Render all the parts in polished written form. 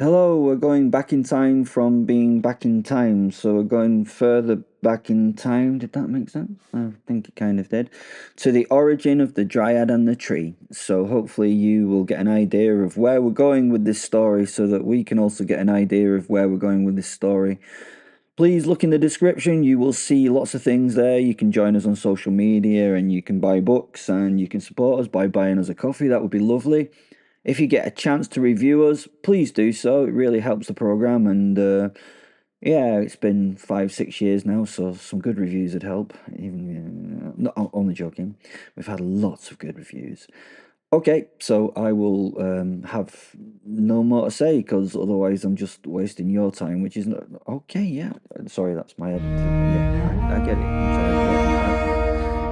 Hello, we're going back in time from being back in time, so we're going further back in time. Did that make sense? I think it kind of did. To the origin of the Dryad and the tree. So hopefully you will get an idea of where we're going with this story so that we can also get an idea of where we're going with this story. Please look in the description. You will see lots of things there. You can join us on social media and you can buy books and you can support us by buying us a coffee. That would be lovely. If you get a chance to review us, please do so. It really helps the program. And yeah, it's been 5, 6 years now, so some good reviews would help. Even not only joking, we've had lots of good reviews. Okay, so I will have no more to say because otherwise I'm just wasting your time, which is not okay. Yeah, sorry, that's my editor. Yeah, I get it.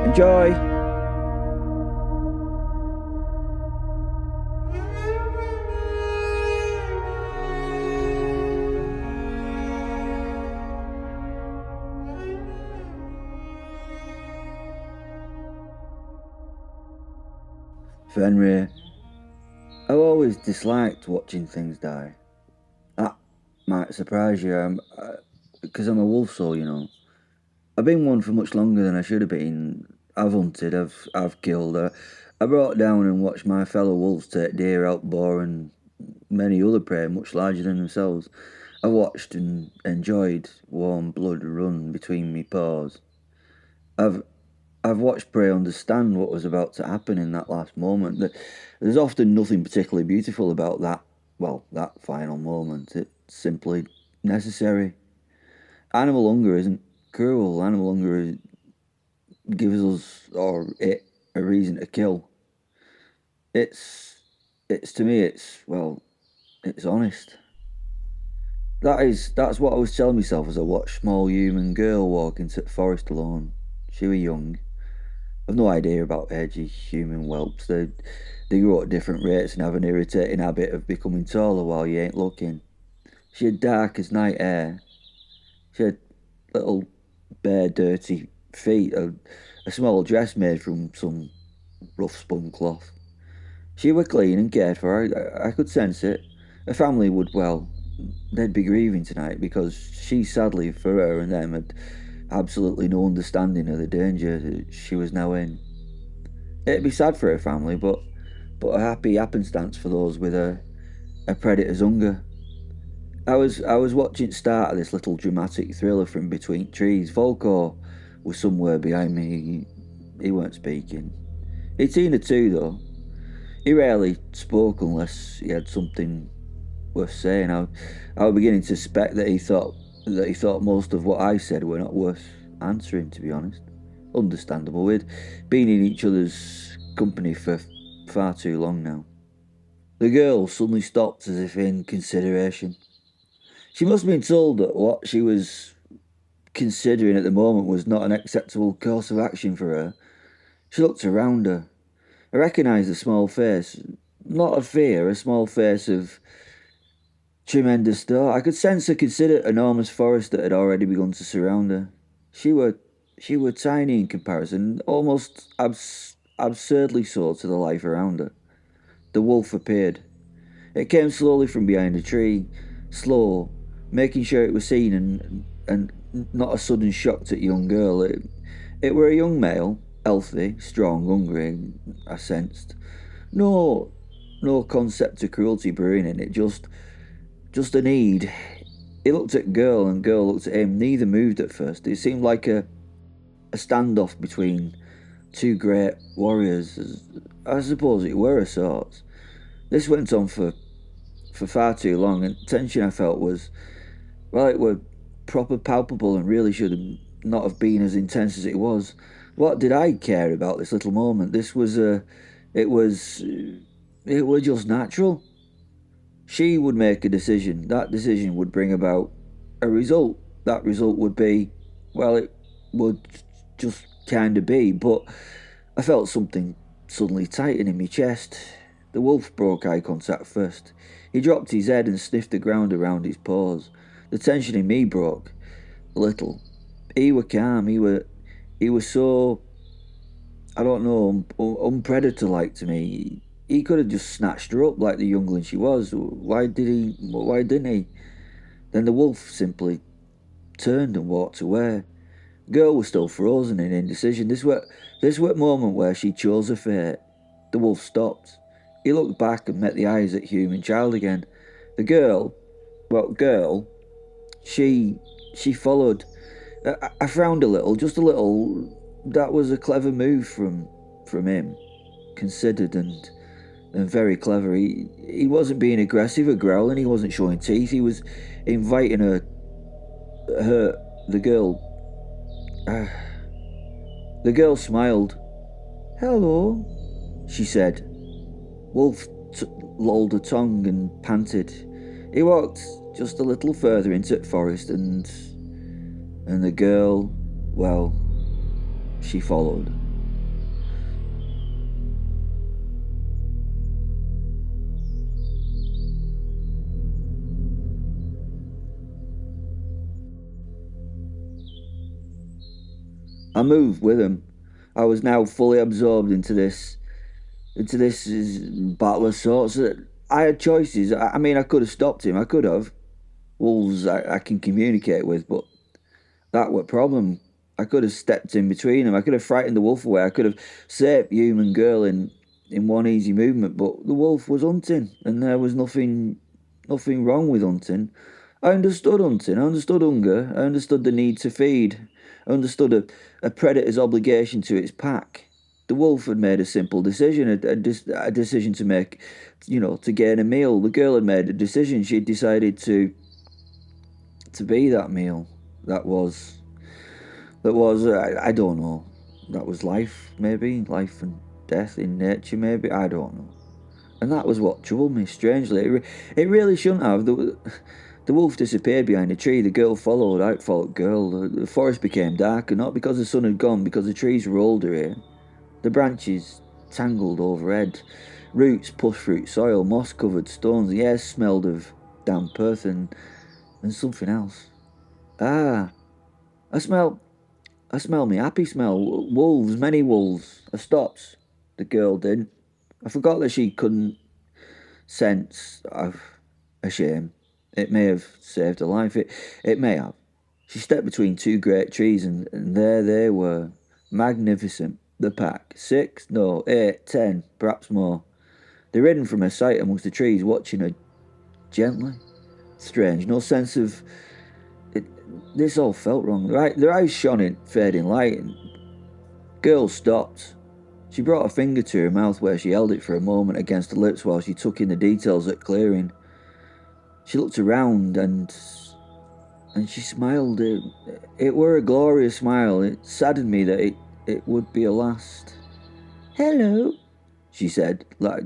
I'm sorry. Yeah, enjoy. Fenrir, I've always disliked watching things die. That might surprise you, because I'm a wolf soul, you know. I've been one for much longer than I should have been. I've hunted, I've killed. I brought down and watched my fellow wolves take deer, elk, boar, and many other prey much larger than themselves. I watched and enjoyed warm blood run between me paws. I've I've watched prey understand what was about to happen in that last moment. There's often nothing particularly beautiful about that. Well, that final moment. It's simply necessary. Animal hunger isn't cruel. Animal hunger gives us or it a reason to kill. It's it's to me it's honest. That's what I was telling myself as I watched small human girl walk into the forest alone. She was young. I've no idea about edgy human whelps. They grow at different rates and have an irritating habit of becoming taller while you ain't looking. She had dark as night hair. She had little bare dirty feet, a small dress made from some rough spun cloth. She were clean and cared for. I could sense it. Her family would, well, they'd be grieving tonight because she, sadly for her and them, had absolutely no understanding of the danger that she was now in. It'd be sad for her family, but a happy happenstance for those with a predator's hunger. I was watching start of this little dramatic thriller from between trees. Folklore was somewhere behind me. He weren't speaking. He'd seen her too, though. He rarely spoke unless he had something worth saying. I was beginning to suspect that he thought most of what I said were not worth answering. To be honest, understandable. We'd been in each other's company for far too long now. The girl suddenly stopped as if in consideration. She must have been told that what she was considering at the moment was not an acceptable course of action for her. She looked around her. I recognised a small face, not of fear, a small face of tremendous thought. I could sense a considered enormous forest that had already begun to surround her. She were she were tiny in comparison, almost absurdly so to the life around her. The wolf appeared. It came slowly from behind a tree, slow, making sure it was seen and not a sudden shock to the young girl. It were a young male, healthy, strong, hungry, I sensed. No no concept of cruelty brewing in it, just a need. He looked at girl and girl looked at him. Neither moved at first. It seemed like a standoff between two great warriors. I suppose it were a sort. This went on for far too long, and the tension I felt was, well, it were proper palpable and really should have not have been as intense as it was. What did I care about this little moment? This was it was, it was just natural. She would make a decision. That decision would bring about a result. That result would be, well, it would just kind of be. But I felt something suddenly tighten in my chest. The wolf broke eye contact first. He dropped his head and sniffed the ground around his paws. The tension in me broke a little. He were calm. He was so, I don't know, unpredator like to me. he could have just snatched her up like the youngling she was. Why did he? Why didn't he? Then the wolf simply turned and walked away. The girl was still frozen in indecision. This were moment where she chose her fate. The wolf stopped. He looked back and met the eyes at human child again. The girl, girl, she she followed. I frowned a little, just a little. That was a clever move from him, considered and very clever. He wasn't being aggressive or growling. He wasn't showing teeth. He was inviting her the girl. Uh, the girl smiled. Hello, she said. Wolf lolled a tongue and panted. He walked just a little further into the forest, and the girl, well, she followed. I moved with him. I was now fully absorbed into this battle of sorts. I had choices. I mean, I could have stopped him. I could have. Wolves I can communicate with, but that were problem. I could have stepped in between them. I could have frightened the wolf away. I could have saved human girl in one easy movement. But the wolf was hunting, and there was nothing wrong with hunting. I understood hunting. I understood hunger. I understood the need to feed. I understood a predator's obligation to its pack. The wolf had made a simple decision, a decision to make, to gain a meal. The girl had made a decision. She had decided to be that meal. That was I don't know. That was life, maybe life and death in nature, maybe I don't know. And that was what troubled me. Strangely, it really shouldn't have. The wolf disappeared behind a tree. The girl followed. I followed girl. The forest became darker, not because the sun had gone, because the trees were older here. The branches tangled overhead. Roots pushed through soil, moss covered stones. The air smelled of damp earth and something else. Ah, I smell I smell me happy smell. Wolves, many wolves. I stopped. The girl did. I forgot that she couldn't sense of a shame. It may have saved her life. It may have. She stepped between two great trees, and there they were. Magnificent. The pack. 6, no, 8, 10, perhaps more. They're hidden from her sight amongst the trees, watching her gently. Strange. No sense of it. This all felt wrong. Their eyes shone in fading light, and girl stopped. She brought a finger to her mouth where she held it for a moment against her lips while she took in the details of clearing. She looked around and she smiled. It were a glorious smile. It saddened me that it would be a last. Hello, she said, like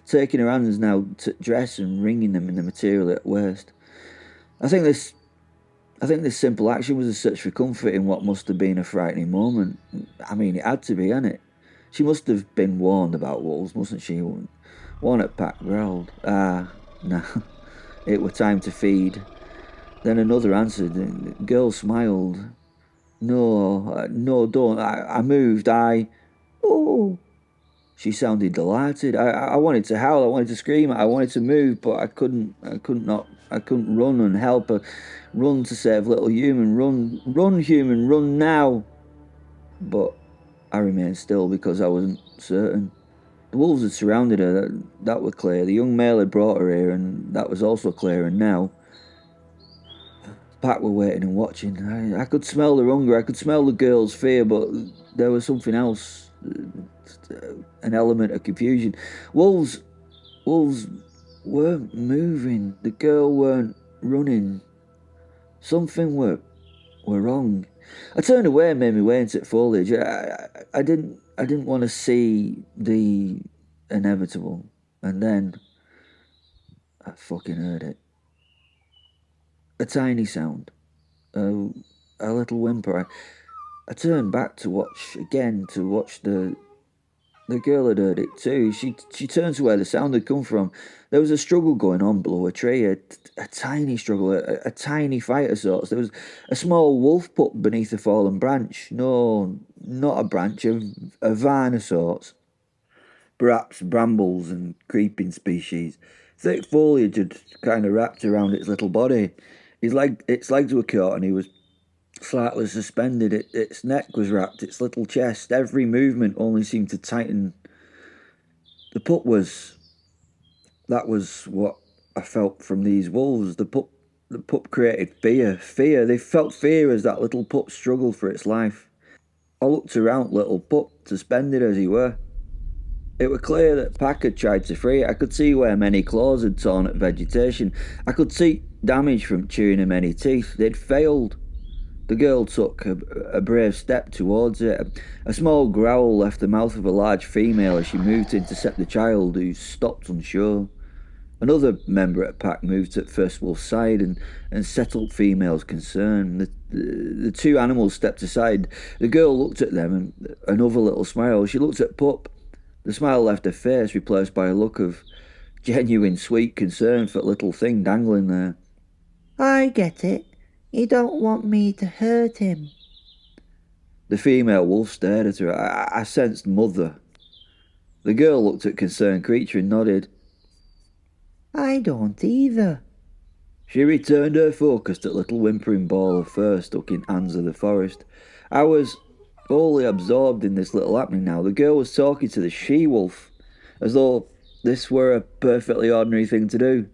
taking her hands now to dress and wringing them in the material at waist. I think this simple action was a search for comfort in what must have been a frightening moment. I mean, it had to be, hadn't it? She must have been warned about wolves, mustn't she? One at pack growled. Ah, no. It were time to feed. Then another answered. The girl smiled. No, no, don't. I moved. Oh. She sounded delighted. I wanted to howl. I wanted to scream. I wanted to move, but I couldn't. I couldn't run and help her. Run to save little human. Run, human. Run now. But I remained still because I wasn't certain. The wolves had surrounded her. That was clear. The young male had brought her here, and that was also clear. And now, the pack were waiting and watching. I could smell their hunger. I could smell the girl's fear, but there was something else. An element of confusion. Wolves weren't moving. The girl weren't running. Something were wrong. I turned away and made my way into the foliage. I didn't want to see the inevitable. And then I fucking heard it. A tiny sound. A little whimper. I turned back to watch the girl had heard it too. She turned to where the sound had come from. There was a struggle going on below a tree, a tiny struggle, a tiny fight of sorts. There was a small wolf pup beneath a fallen branch. No, not a branch, a vine of sorts. perhaps brambles and creeping species. Thick foliage had kind of wrapped around its little body. Its legs were caught and he was slightly suspended. Its neck was wrapped, its little chest. Every movement only seemed to tighten. The pup was. That was what I felt from these wolves. The pup created fear. Fear. They felt fear as that little pup struggled for its life. I looked around little pup, suspended as he were. It was clear that Pack had tried to free it. I could see where many claws had torn at vegetation. I could see damage from chewing of many teeth. They'd failed. The girl took a brave step towards it. A small growl left the mouth of a large female as she moved to intercept the child, who stopped unsure. Another member of the pack moved at First Wolf's side and settled female's concern. The two animals stepped aside. The girl looked at them and another little smile. She looked at Pup. The smile left her face, replaced by a look of genuine sweet concern for the little thing dangling there. I get it. You don't want me to hurt him. The female wolf stared at her. I sensed mother. The girl looked at concerned creature and nodded. I don't either. She returned her focus to the little whimpering ball of fur stuck in Anne's of the forest. I was wholly absorbed in this little happening now. The girl was talking to the she-wolf, as though this were a perfectly ordinary thing to do.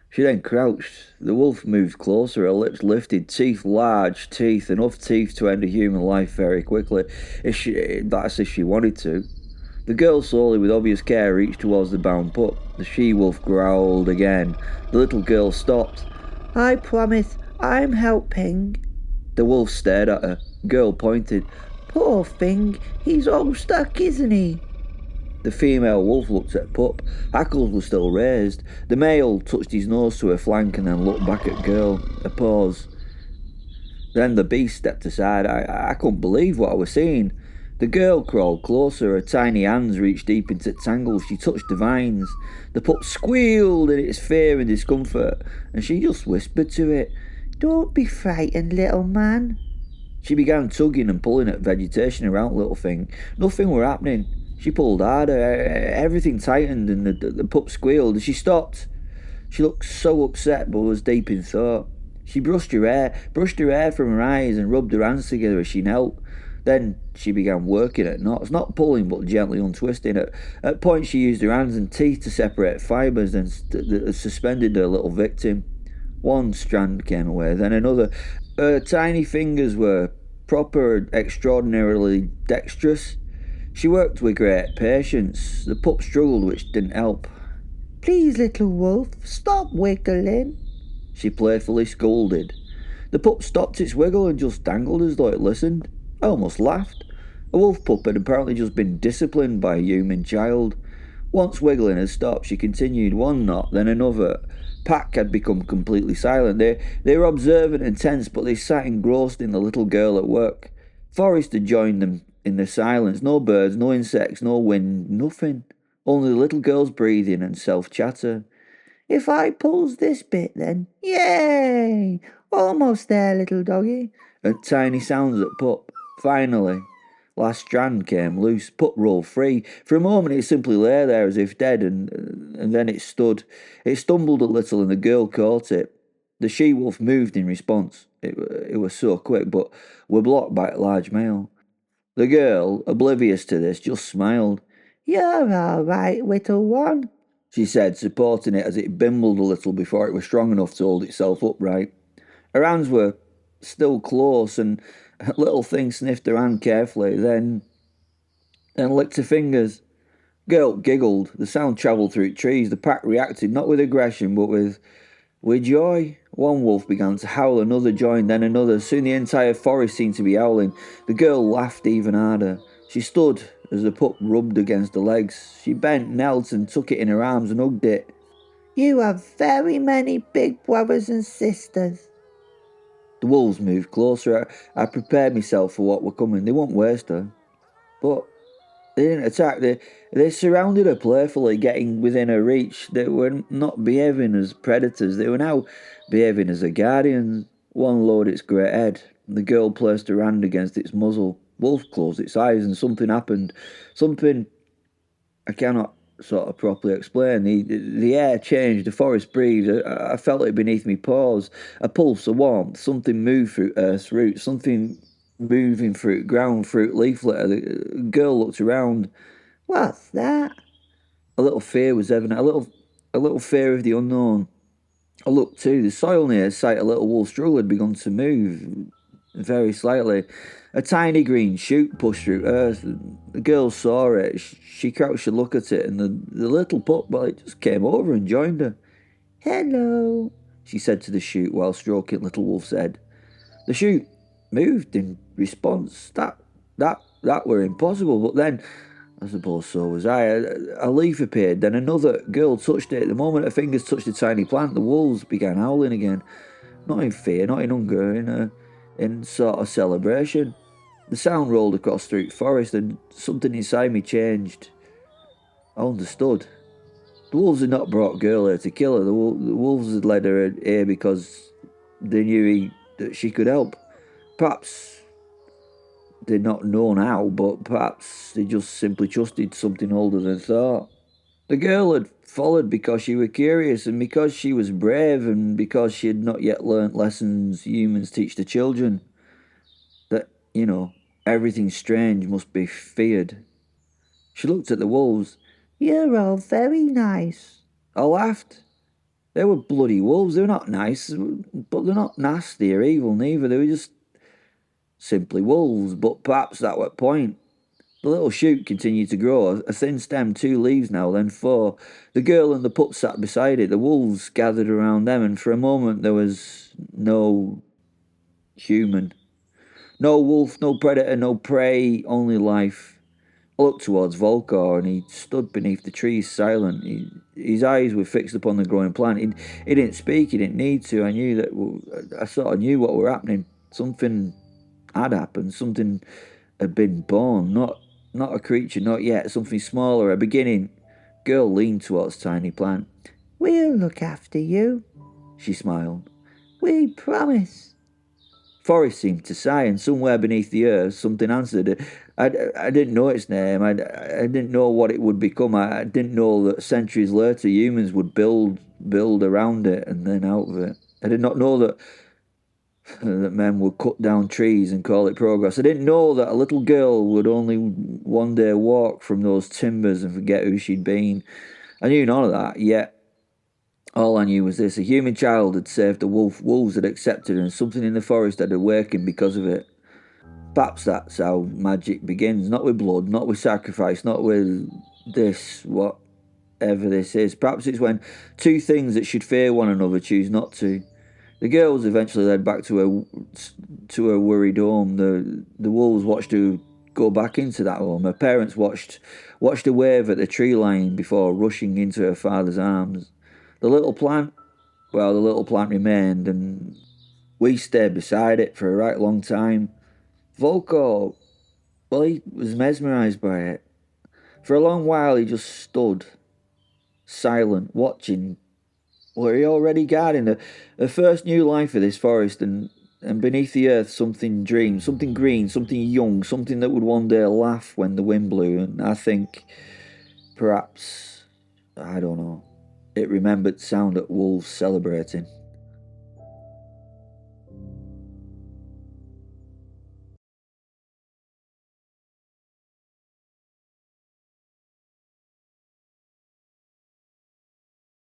She then crouched. The wolf moved closer, her lips lifted, teeth, large teeth, enough teeth to end a human life very quickly, that's if she wanted to. The girl slowly, with obvious care, reached towards the bound pup. The she-wolf growled again. The little girl stopped. I promise I'm helping. The wolf stared at her. The girl pointed. Poor thing, he's all stuck, isn't he? The female wolf looked at Pup. Hackles were still raised. The male touched his nose to her flank and then looked back at girl. A pause. Then the beast stepped aside. I couldn't believe what I was seeing. The girl crawled closer. Her tiny hands reached deep into tangles. She touched the vines. The pup squealed in its fear and discomfort, and she just whispered to it, Don't be frightened, little man. She began tugging and pulling at vegetation around the little thing. Nothing were happening. She pulled harder. Everything tightened and the pup squealed. She stopped. She looked so upset but was deep in thought. She brushed her hair from her eyes and rubbed her hands together as she knelt. Then she began working at knots, not pulling but gently untwisting. At points she used her hands and teeth to separate fibres and suspended her little victim. One strand came away, then another. Her tiny fingers were proper, extraordinarily dexterous. She worked with great patience. The pup struggled, which didn't help. Please, little wolf, stop wiggling. She playfully scolded. The pup stopped its wiggle and just dangled as though it listened. I almost laughed. A wolf pup had apparently just been disciplined by a human child. Once wiggling had stopped, she continued one knot, then another. Pack had become completely silent. They were observant and tense, but they sat engrossed in the little girl at work. Forest had joined them in the silence. No birds, no insects, no wind, nothing. Only the little girl's breathing and self-chatter. If I pulls this bit then, yay! Almost there, little doggy. And tiny sounds at Pup. Finally, last strand came loose. Pup rolled free. For a moment it simply lay there as if dead, and then it stood. It stumbled a little and the girl caught it. The she-wolf moved in response. It was so quick, but were blocked by a large male. The girl, oblivious to this, just smiled. You're all right, little one, she said, supporting it as it bimbled a little before it was strong enough to hold itself upright. Her hands were still close, and the little thing sniffed her hand carefully, then licked her fingers. Girl giggled. The sound travelled through trees. The pack reacted, not with aggression, but with joy. One wolf began to howl, another joined, then another. Soon the entire forest seemed to be howling. The girl laughed even harder. She stood as the pup rubbed against her legs. She bent, knelt, and took it in her arms and hugged it. You have very many big brothers and sisters. The wolves moved closer. I prepared myself for what were coming. They won't waste her. But they didn't attack. They surrounded her playfully, getting within her reach. They were not behaving as predators. They were now behaving as her guardians. One lowered its great head. The girl placed her hand against its muzzle. Wolf closed its eyes and something happened. Something I cannot sort of properly explain. The air changed, the forest breathed. I felt it beneath me paws, a pulse, a warmth. Something moved through Earth's roots, something moving through ground, through leaf litter. The girl looked around. What's that? A little fear was evident, a little fear of the unknown. I looked too. The soil near sight a little wolf struggle had begun to move very slightly. A tiny green shoot pushed through earth. The girl saw it. She crouched to look at it, and the little pup, well, it just came over and joined her. Hello. She said to the shoot while stroking Little Wolf's head. The shoot moved in response. That were impossible. But then, I suppose so was I. A leaf appeared. Then another girl touched it. The moment her fingers touched the tiny plant, the wolves began howling again. Not in fear, not in hunger, in sort of celebration. The sound rolled across through the forest, and something inside me changed. I understood. The wolves had not brought girl here to kill her. The wolves had led her here because they knew that she could help. Perhaps they'd not known how, but perhaps they just simply trusted something older than thought. The girl had followed because she was curious, and because she was brave, and because she had not yet learnt lessons humans teach the children. That, everything strange must be feared. She looked at the wolves. You're all very nice. I laughed. They were bloody wolves. They were not nice, but they're not nasty or evil neither. They were just simply wolves. But perhaps that was the point. The little shoot continued to grow, a thin stem, two leaves now, then four. The girl and the pup sat beside it. The wolves gathered around them, and for a moment there was no human. No wolf, no predator, no prey, only life. I looked towards Volkor, and he stood beneath the trees, silent. His eyes were fixed upon the growing plant. He didn't speak. He didn't need to. I knew that. I sort of knew what were happening. Something had happened. Something had been born. Not a creature, not yet. Something smaller, a beginning. Girl leaned towards tiny plant. We'll look after you. She smiled. We promise. Forest seemed to sigh, and somewhere beneath the earth something answered. I didn't know its name. I didn't know what it would become. I didn't know that centuries later humans would build around it and then out of it. I did not know that men would cut down trees and call it progress. I didn't know that a little girl would only one day walk from those timbers and forget who she'd been. I knew none of that, yet all I knew was this: a human child had saved the wolf, wolves had accepted her, and something in the forest had awakened because of it. Perhaps that's how magic begins, not with blood, not with sacrifice, not with this, whatever this is. Perhaps it's when two things that should fear one another choose not to. The girl was eventually led back to her worried home. The wolves watched her go back into that home. Her parents watched her wave at the tree line before rushing into her father's arms. The little plant, well, the little plant remained, and we stayed beside it for a right long time. Volko, well, he was mesmerised by it. For a long while, he just stood, silent, watching. Were he already guarding the first new life of this forest, and beneath the earth something dreamed, something green, something young, something that would one day laugh when the wind blew, and I think perhaps, I don't know, it remembered sound at wolves celebrating.